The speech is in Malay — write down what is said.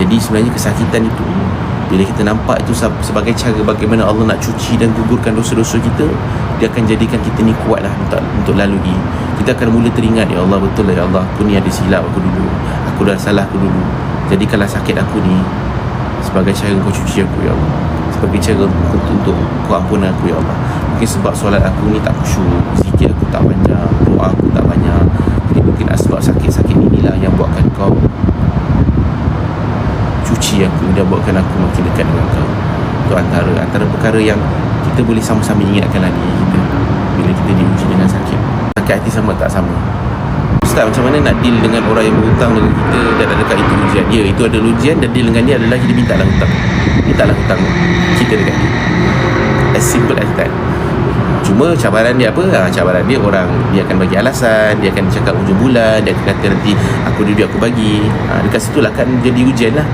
Jadi sebenarnya kesakitan itu, bila kita nampak itu sebagai cara bagaimana Allah nak cuci dan gugurkan dosa-dosa kita, dia akan jadikan kita ni kuatlah untuk lalui. Kita akan mula teringat, ya Allah, betul lah ya Allah, aku ni ada silap aku dulu, aku dah salah aku dulu. Jadikanlah sakit aku ni sebagai cara kau cuci aku, ya Allah, sebagai cara untuk kau ampun aku, ya Allah. Mungkin sebab solat aku ni tak khusyuk, zikir aku tak panjang, doa aku tak banyak. Mungkin sebab sakit-sakit inilah yang buatkan kau cuci aku dan buatkan aku makin dekat dengan kau. Itu antara perkara yang kita boleh sama-sama ingatkan lagi kita bila kita diuji dengan sakit. Sakit hati sama tak sama. Ustaz, macam mana nak deal dengan orang yang berhutang dengan kita dan adakah itu ujian? Ya, itu adalah ujian, dan deal dengan dia adalah kita mintalah hutang. Kita dekat dia. As simple as that. Cuma cabaran dia apa? Cabaran dia dia akan bagi alasan, dia akan cakap hujung bulan, dia akan kata nanti aku bagi. Dekat situlah kan jadi ujian lah.